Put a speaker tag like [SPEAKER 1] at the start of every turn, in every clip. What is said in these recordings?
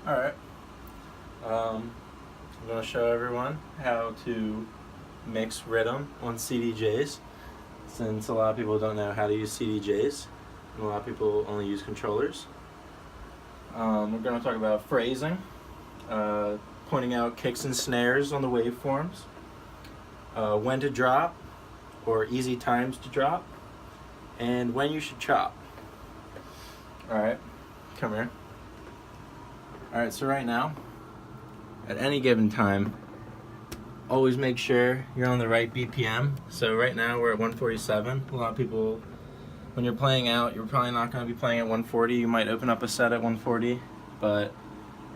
[SPEAKER 1] Alright. I'm going to show everyone how to mix Riddim on Cdjs, since a lot of people don't know how to use Cdjs, and a lot of people only use controllers. We're going to talk about phrasing, pointing out kicks and snares on the waveforms, when to drop, or easy times to drop, and when you should chop. Alright, come here. Alright, so right now, at any given time, always make sure you're on the right BPM. So right now we're at 147. A lot of people, when you're playing out, you're probably not going to be playing at 140. You might open up a set at 140, but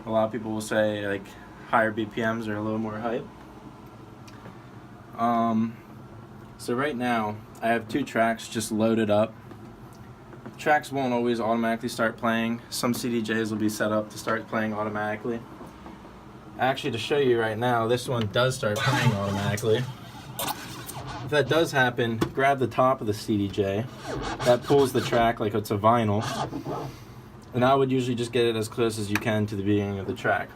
[SPEAKER 1] a lot of people will say like higher BPMs are a little more hype. So right now I have two tracks just loaded up. Tracks won't always automatically start playing. Some Cdjs will be set up to start playing automatically. Actually, to show you right now, this one does start playing automatically. If that does happen, grab the top of the Cdj. That pulls the track like it's a vinyl. And I would usually just get it as close as you can to the beginning of the track.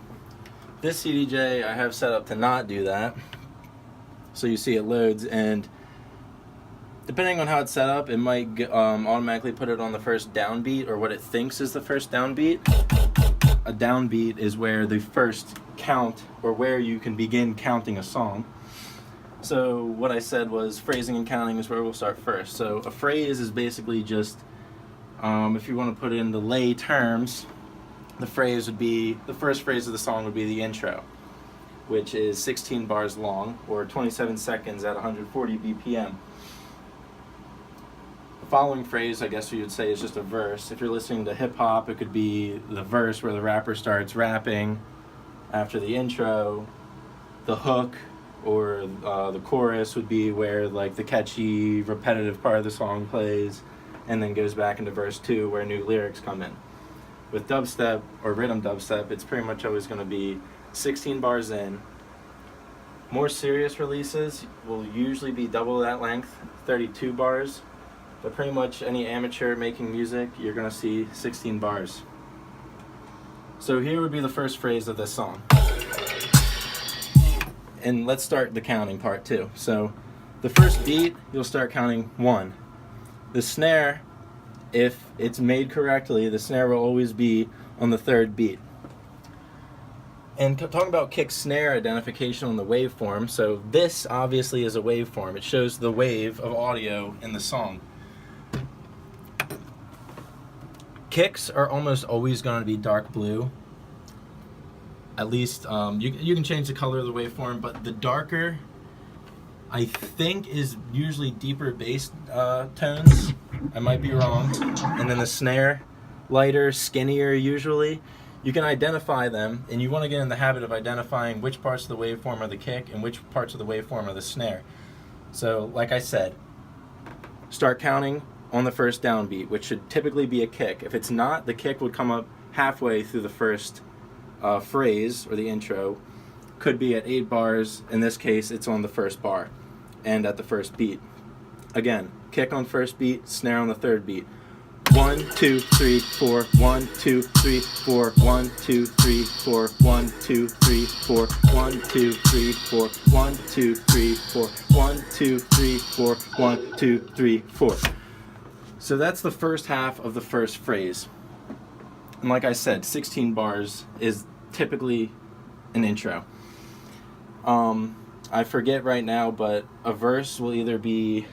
[SPEAKER 1] This Cdj I have set up to not do that. So you see it loads, and depending on how it's set up, it might automatically put it on the first downbeat, or what it thinks is the first downbeat. A downbeat is where the first count, or where you can begin counting a song. So what I said was phrasing and counting is where we'll start first. So a phrase is basically just, if you want to put it into lay terms, the phrase would be, the first phrase of the song would be the intro, which is 16 bars long, or 27 seconds at 140 BPM. The following phrase, I guess you would say, is just a verse. If you're listening to hip-hop, it could be the verse where the rapper starts rapping after the intro. The hook, or the chorus, would be where like the catchy, repetitive part of the song plays, and then goes back into verse 2 where new lyrics come in. With dubstep, or Riddim Dubstep, it's pretty much always going to be 16 bars in. More serious releases will usually be double that length, 32 bars. But pretty much any amateur making music, you're going to see 16 bars. So here would be the first phrase of this song. And let's start the counting part too. So the first beat, you'll start counting 1. The snare, if it's made correctly, the snare will always be on the third beat. And talking about kick snare identification on the waveform, so this obviously is a waveform. It shows the wave of audio in the song. Kicks are almost always going to be dark blue. At least, you can change the color of the waveform, but the darker, I think, is usually deeper bass tones. I might be wrong. And then the snare, lighter, skinnier usually. You can identify them, and you want to get in the habit of identifying which parts of the waveform are the kick and which parts of the waveform are the snare. So, like I said, start counting on the first downbeat, which should typically be a kick. If it's not, the kick would come up halfway through the first phrase, or the intro. Could be at 8 bars. In this case, it's on the first bar and at the first beat. Again, kick on first beat, snare on the third beat. 1, 2, 3, 4, 1, 2, 3, 4, 1, 2, 3, 4, 1, 2, 3, 4, 1, 2, 3, 4, 1, 2, 3, 4, 1, 2, 3, 4, 1, 2, 3, 4. So that's the first half of the first phrase. And like I said, 16 bars is typically an intro. I forget right now, but a verse will either be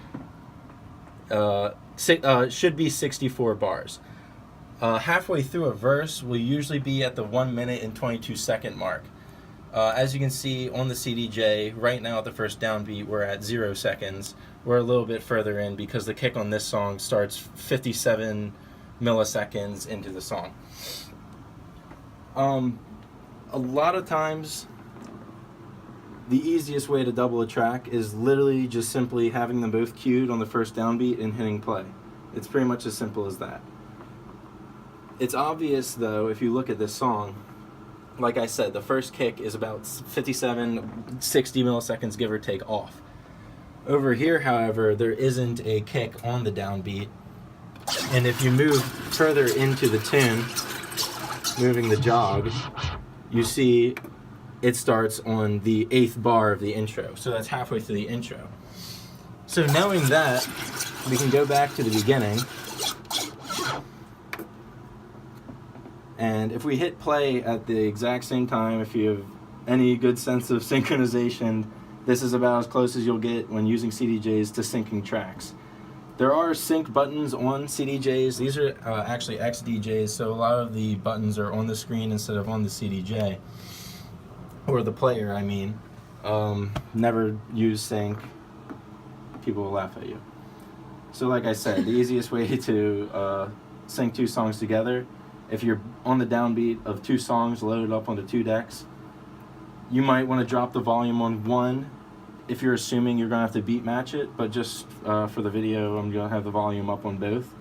[SPEAKER 1] should be 64 bars. Halfway through a verse will usually be at the 1 minute and 22 second mark. As you can see on the Cdj, right now at the first downbeat, we're at 0 seconds. We're a little bit further in because the kick on this song starts 57 milliseconds into the song. A lot of times, the easiest way to double a track is literally just simply having them both queued on the first downbeat and hitting play. It's pretty much as simple as that. It's obvious, though, if you look at this song, like I said, the first kick is about 57, 60 milliseconds, give or take, off. Over here, however, there isn't a kick on the downbeat. And if you move further into the tune, moving the jog, you see it starts on the 8th bar of the intro. So that's halfway through the intro. So knowing that, we can go back to the beginning. And if we hit play at the exact same time, if you have any good sense of synchronization, this is about as close as you'll get when using Cdjs to syncing tracks. There are sync buttons on Cdjs. These are actually Xdjs, so a lot of the buttons are on the screen instead of on the Cdj. Or the player, I mean. Never use sync. People will laugh at you. So like I said, the easiest way to sync 2 songs together, if you're on the downbeat of 2 songs loaded up onto 2 decks, you might want to drop the volume on one if you're assuming you're going to have to beat match it, but just for the video, I'm going to have the volume up on both.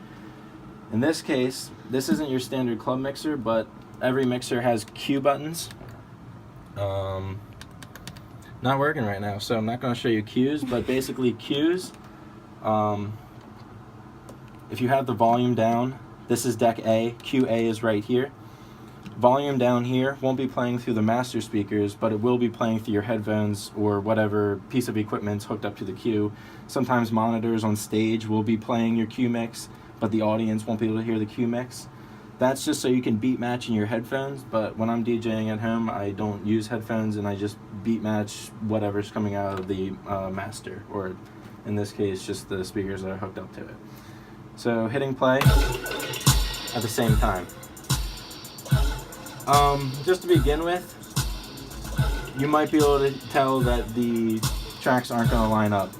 [SPEAKER 1] In this case, this isn't your standard club mixer, but every mixer has Q buttons. Not working right now, so I'm not going to show you Qs, but basically Qs, if you have the volume down, this is deck A, QA is right here. Volume down here won't be playing through the master speakers, but it will be playing through your headphones or whatever piece of equipment's hooked up to the Q. Sometimes monitors on stage will be playing your Q mix, but the audience won't be able to hear the Q mix. That's just so you can beat match in your headphones, but when I'm DJing at home, I don't use headphones and I just beat match whatever's coming out of the master, or in this case, just the speakers that are hooked up to it. So hitting play at the same time. Just to begin with, you might be able to tell that the tracks aren't going to line up.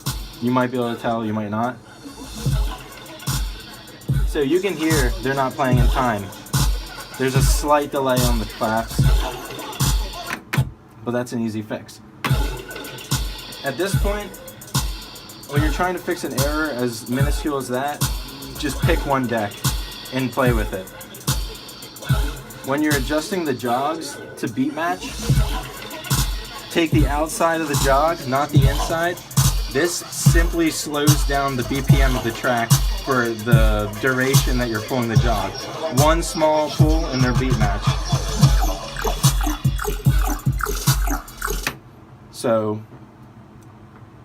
[SPEAKER 1] You might be able to tell, you might not. So you can hear they're not playing in time. There's a slight delay on the claps, but that's an easy fix. At this point, when you're trying to fix an error as minuscule as that, just pick one deck and play with it. When you're adjusting the jogs to beat match, take the outside of the jog, not the inside. This simply slows down the BPM of the track for the duration that you're pulling the jog. One small pull and they're beat match. So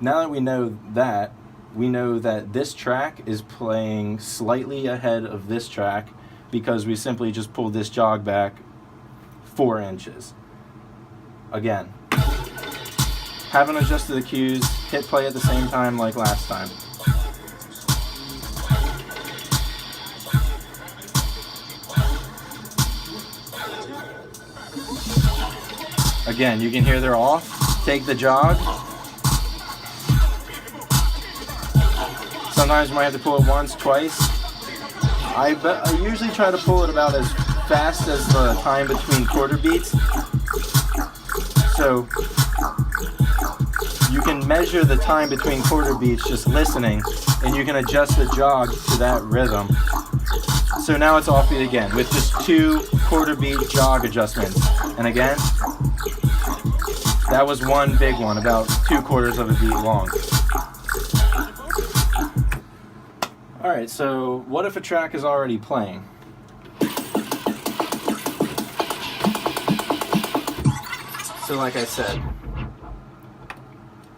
[SPEAKER 1] now that we know that this track is playing slightly ahead of this track because we simply just pulled this jog back 4 inches. Again, haven't adjusted the cues, hit play at the same time like last time. Again, you can hear they're off. Take the jog. Sometimes you might have to pull it once, twice. I usually try to pull it about as fast as the time between quarter beats. So you can measure the time between quarter beats just listening, and you can adjust the jog to that rhythm. So now it's offbeat again with just 2 quarter beat jog adjustments. And again, that was one big one, about 2/4 of a beat long. Alright, so what if a track is already playing? So like I said,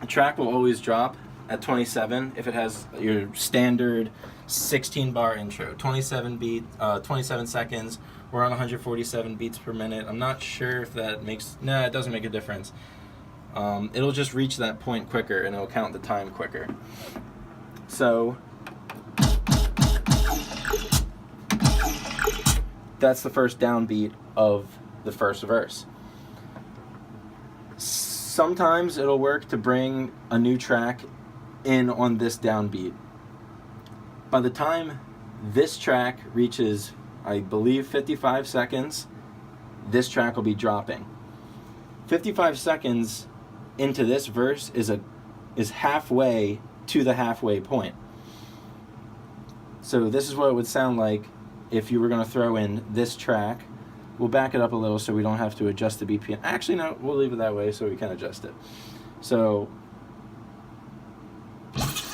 [SPEAKER 1] a track will always drop at 27 if it has your standard 16 bar intro, 27 seconds. We're on 147 beats per minute. I'm not sure if that makes, no, it doesn't make a difference. It'll just reach that point quicker and it'll count the time quicker. So that's the first downbeat of the first verse. Sometimes it'll work to bring a new track in on this downbeat. By the time this track reaches, I believe, 55 seconds, this track will be dropping. 55 seconds into this verse is halfway to the halfway point. So this is what it would sound like if you were going to throw in this track. We'll back it up a little so we don't have to adjust the BPM. Actually, no, we'll leave it that way so we can adjust it. So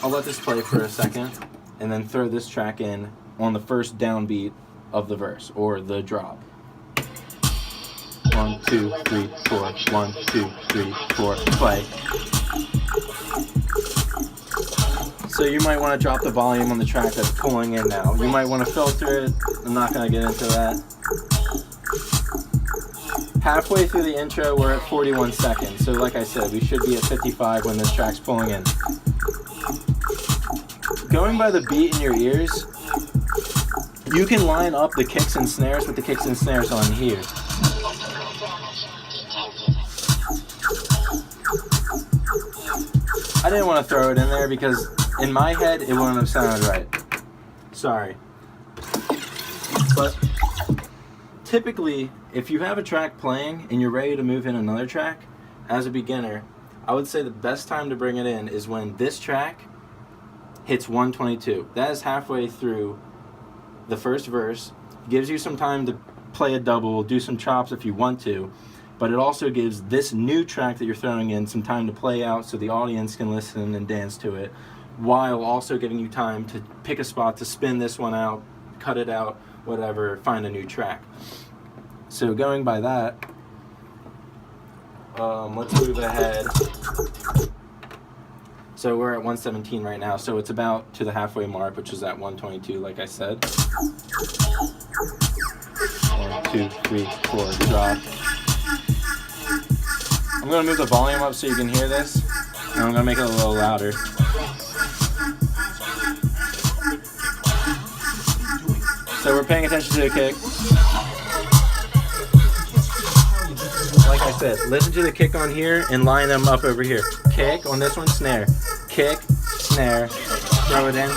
[SPEAKER 1] I'll let this play for a second and then throw this track in on the first downbeat of the verse or the drop. 1, 2, 3, 4. 1, 2, 3, 4. Play. So you might want to drop the volume on the track that's pulling in now. You might want to filter it. I'm not going to get into that. Halfway through the intro, we're at 41 seconds. So like I said, we should be at 55 when this track's pulling in. Going by the beat in your ears, you can line up the kicks and snares with the kicks and snares on here. I didn't want to throw it in there because in my head it wouldn't have sounded right. Sorry. But typically, if you have a track playing and you're ready to move in another track, as a beginner, I would say the best time to bring it in is when this track hits 122. That is halfway through the first verse. Gives you some time to play a double, do some chops if you want to, but it also gives this new track that you're throwing in some time to play out so the audience can listen and dance to it, while also giving you time to pick a spot to spin this one out, cut it out, whatever, find a new track. So going by that, let's move ahead. So we're at 117 right now, so it's about to the halfway mark, which is at 122, like I said. 1, 2, 3, 4, drop. I'm going to move the volume up so you can hear this, and I'm going to make it a little louder. So we're paying attention to the kick. Like I said, listen to the kick on here and line them up over here. Kick on this one, snare. Kick, snare, throw it in.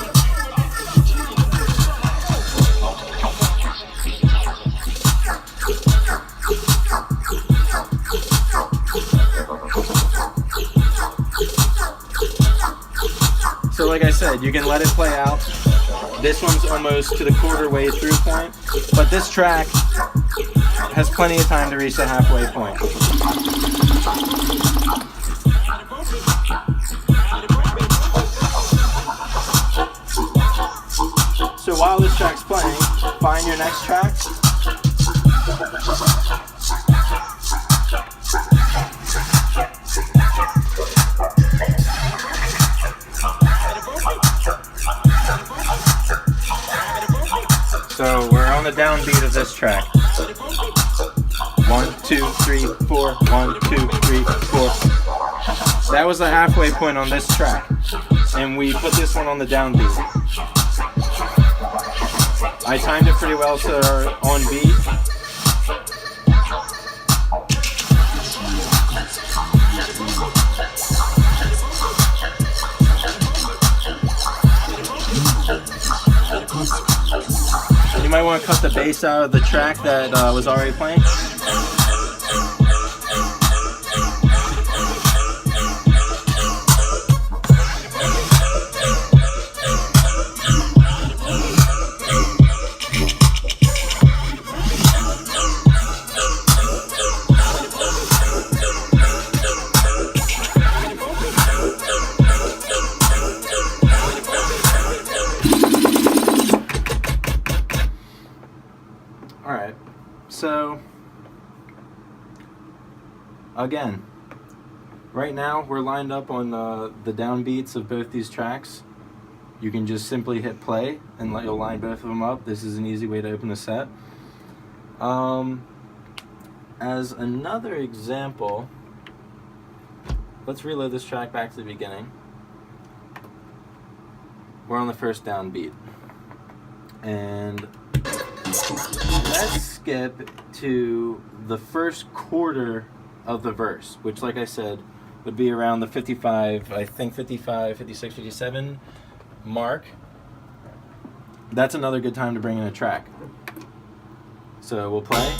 [SPEAKER 1] So like I said, you can let it play out. This one's almost to the quarter way through point, but this track has plenty of time to reach the halfway point. So while this track's playing, find your next track. So we're on the downbeat of this track. 1, 2, 3, 4. 1, 2, 3, 4. That was the halfway point on this track, and we put this one on the downbeat. I timed it pretty well to our on beat. And you might want to cut the bass out of the track that was already playing. Alright, so again, right now we're lined up on the downbeats of both these tracks. You can just simply hit play and you'll line both of them up. This is an easy way to open the set. As another example, let's reload this track back to the beginning. We're on the first downbeat. And let's skip to the first quarter of the verse, which, like I said, would be around the 55, I think 55, 56, 57 mark. That's another good time to bring in a track. So we'll play.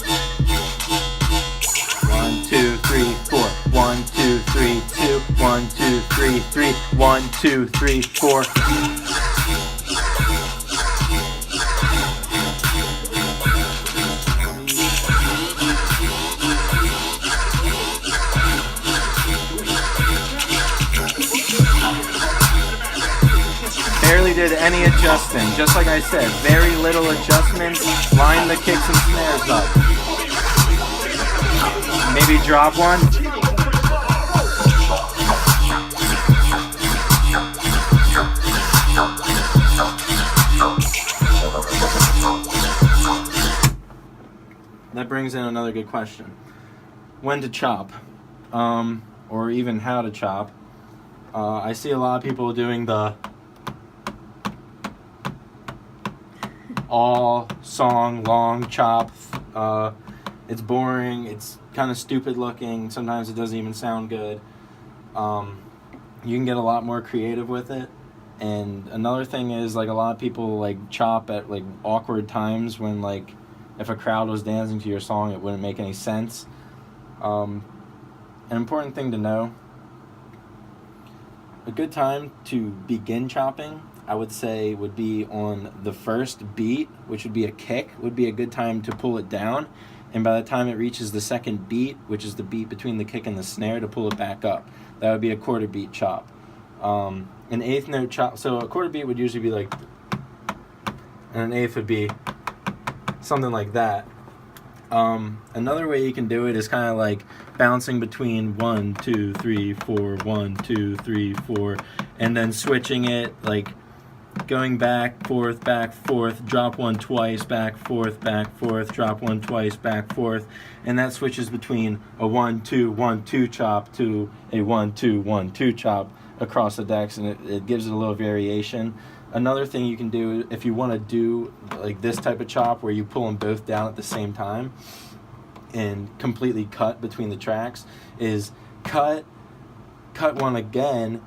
[SPEAKER 1] 1, 2, 3, 4. 1, 2, 3, 2. 1, 2, 3, 3. 1, 2, 3, 4. Barely did any adjusting. Just like I said, very little adjustments. Line the kicks and snares up. Maybe drop one. That brings in another good question. When to chop, or even how to chop. I see a lot of people doing the all song long chop. It's boring, it's kind of stupid looking, sometimes it doesn't even sound good. You can get a lot more creative with it. And another thing is, like, a lot of people like chop at like awkward times when, like, if a crowd was dancing to your song, it wouldn't make any sense. An important thing to know, a good time to begin chopping, I would say, would be on the first beat, which would be a kick, would be a good time to pull it down. And by the time it reaches the second beat, which is the beat between the kick and the snare, to pull it back up. That would be a quarter beat chop. An eighth note chop, so a quarter beat would usually be like, and an eighth would be something like that. Another way you can do it is kind of like bouncing between 1, 2, 3, 4, 1, 2, 3, 4, and then switching it, like going back, forth, drop one twice, back, forth, drop one twice, back, forth, and that switches between a 1, 2, 1, 2 chop to a 1, 2, 1, 2 chop across the decks, and it gives it a little variation. Another thing you can do, if you want to do like this type of chop where you pull them both down at the same time and completely cut between the tracks, is cut one again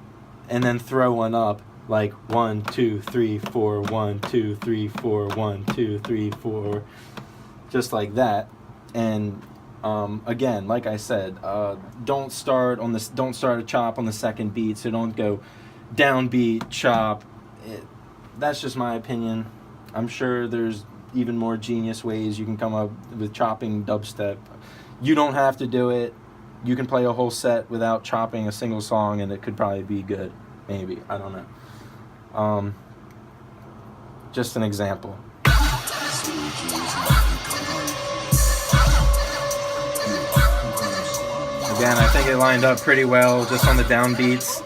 [SPEAKER 1] and then throw one up, like 1, 2, 3, 4, 1, 2, 3, 4, 1, 2, 3, 4, just like that. And again, like I said, don't start a chop on the second beat, so don't go downbeat chop. That's just my opinion. I'm sure there's even more genius ways you can come up with chopping dubstep. You don't have to do it. You can play a whole set without chopping a single song, and it could probably be good. Maybe, I don't know. Just an example. Again, I think it lined up pretty well just on the downbeats.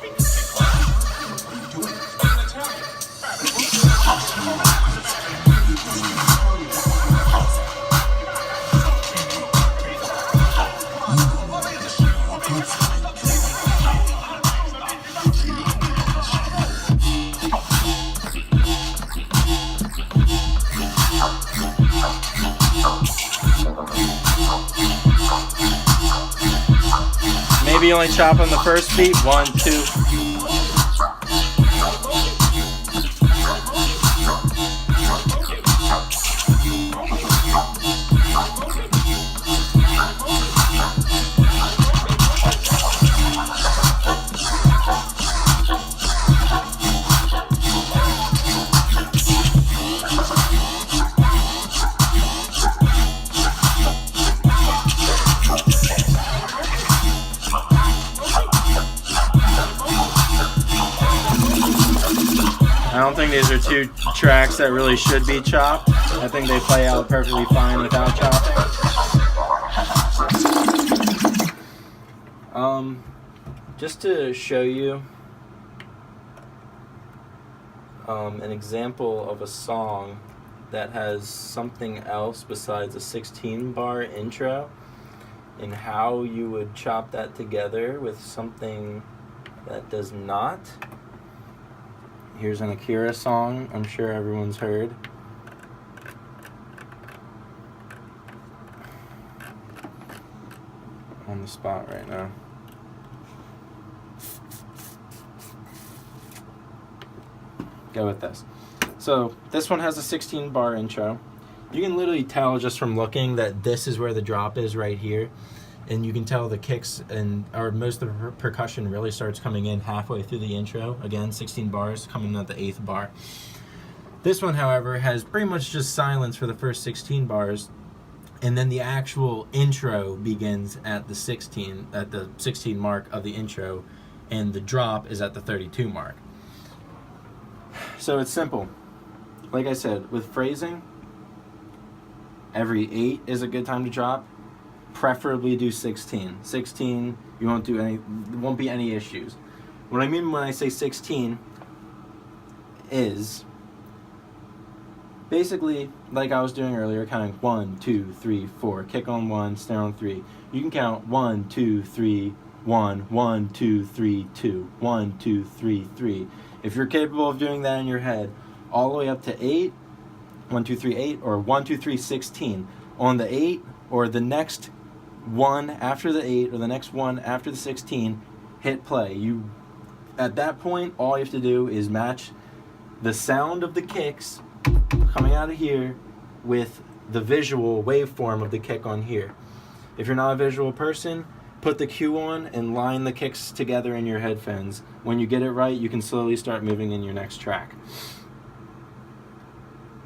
[SPEAKER 1] Maybe only chop on the first beat, 1, 2. I don't think these are two tracks that really should be chopped. I think they play out perfectly fine without chopping. Just to show you an example of a song that has something else besides a 16-bar intro, and how you would chop that together with something that does not. Here's an Akira song I'm sure everyone's heard. On the spot right now. Go with this. So this one has a 16-bar intro. You can literally tell just from looking that this is where the drop is right here. And you can tell the kicks or most of the percussion really starts coming in halfway through the intro. Again, 16 bars coming in at the 8th bar. This one, however, has pretty much just silence for the first 16 bars, and then the actual intro begins at the 16 mark of the intro, and the drop is at the 32 mark. So it's simple. Like I said, with phrasing, every 8 is a good time to drop. Preferably do 16. 16, you won't do any, there won't be any issues. What I mean when I say 16 is basically like I was doing earlier, counting 1, 2, 3, 4, kick on 1, snare on 3. You can count 1, 2, 3, 1, 1, 2, 3, 2, 1, 2, 3, 3. If you're capable of doing that in your head, all the way up to 8, 1, 2, 3, 8, or 1, 2, 3, 16. On the 8, or the next one after the 8, or the next one after the 16, hit play. You, at that point, all you have to do is match the sound of the kicks coming out of here with the visual waveform of the kick on here. If you're not a visual person, put the cue on and line the kicks together in your headphones. When you get it right, you can slowly start moving in your next track.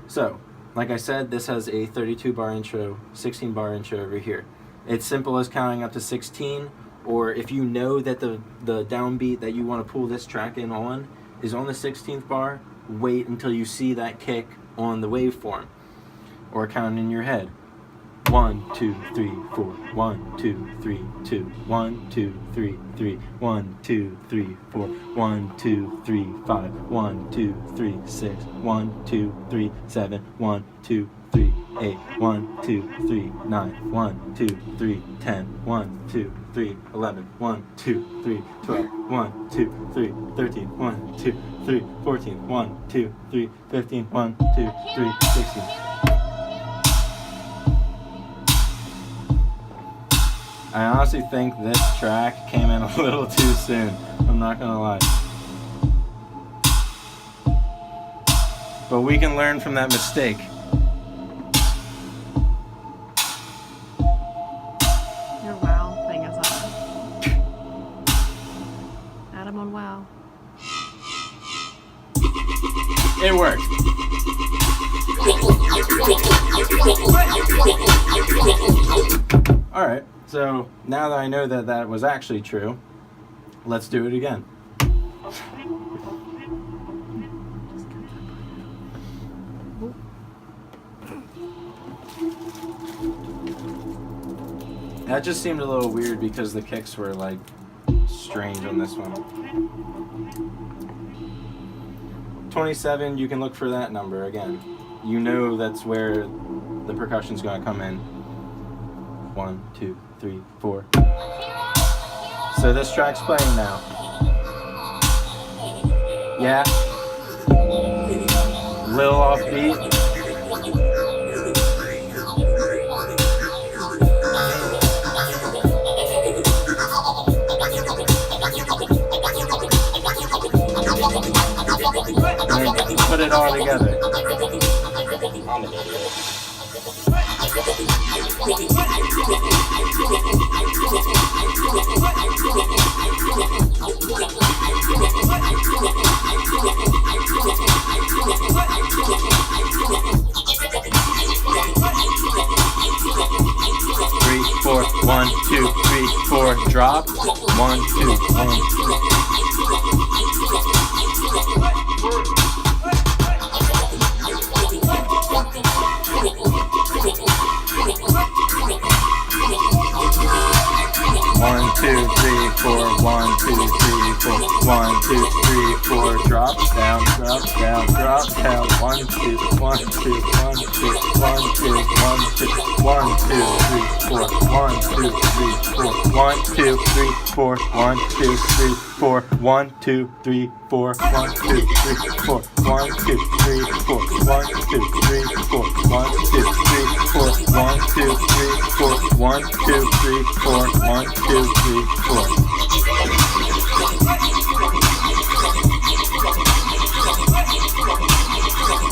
[SPEAKER 1] So, like I said, this has a 32 bar intro, 16 bar intro over here. It's simple as counting up to 16, or if you know that the downbeat that you want to pull this track in on is on the 16th bar, wait until you see that kick on the waveform, or count in your head. 1, 2, 3, 4, 1, 2, 3, 2, 1, 2, 3, 3, 1, 2, 3, 4, 1, 2, 3, 5, 1, 2, 3, 6, 1, 2, 3, 7, 1, 2, 3, 8, 1, 2, 3, 9, 1, 2, 3, 10, 1, 2, 3, 11, 1, 2, 3, 12, 1, 2, 3, 13, 1, 2, 3, 14, 1, 2, 3, 15, 1, 2, 3, 16. I honestly think this track came in a little too soon. I'm not gonna lie. But we can learn from that mistake.
[SPEAKER 2] Your WoW thing is on. Add him on WoW.
[SPEAKER 1] It worked. Alright, so now that I know that that was actually true, let's do it again. That just seemed a little weird because the kicks were like strange on this one. 27, you can look for that number again. You know that's where the percussion's gonna come in. 1, 2, 3, 4. So this track's playing now. Yeah. Little off beat. And then put it all together. 3, 4, 1, 2, 3, 4, drop. 1, 2, 1, 2. 1, 2, 3, 4, 1, 2, 3, 4, 1, 2, 3, 4, drop, down, drop, down, drop, down, 1, 2, 1, 2, 1, 2, 1, 2, 1, 2, 1, 2, 3, 4, 1, 2, 3, 4, 1, 2, 3, 4, 1, 2, 3, 4, 1, 2, 3, 4, 1, 2, 3, 4, 1, 2, 3, 4, 1, 2, 3, 4, 1, 2, 3, 4, 1, 2, 3, 4, 1, 2, 3, 4, 1, 2, 3, 4.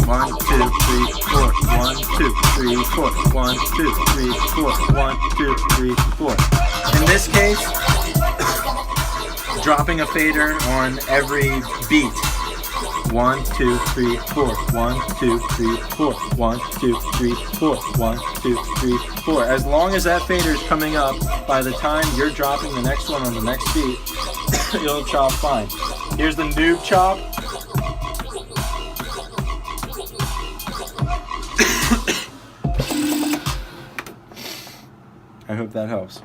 [SPEAKER 1] One, two, three, four. 1, 2, 3, 4. 1, 2, 3, 4. 1, 2, 3, 4. In this case, dropping a fader on every beat. 1, 2, 3, 4. 1, 2, 3, 4. 1, 2, 3, 4. 1, 2, 3, 4. As long as that fader is coming up, by the time you're dropping the next one on the next beat, you'll chop fine. Here's the noob chop.
[SPEAKER 3] I hope that helps.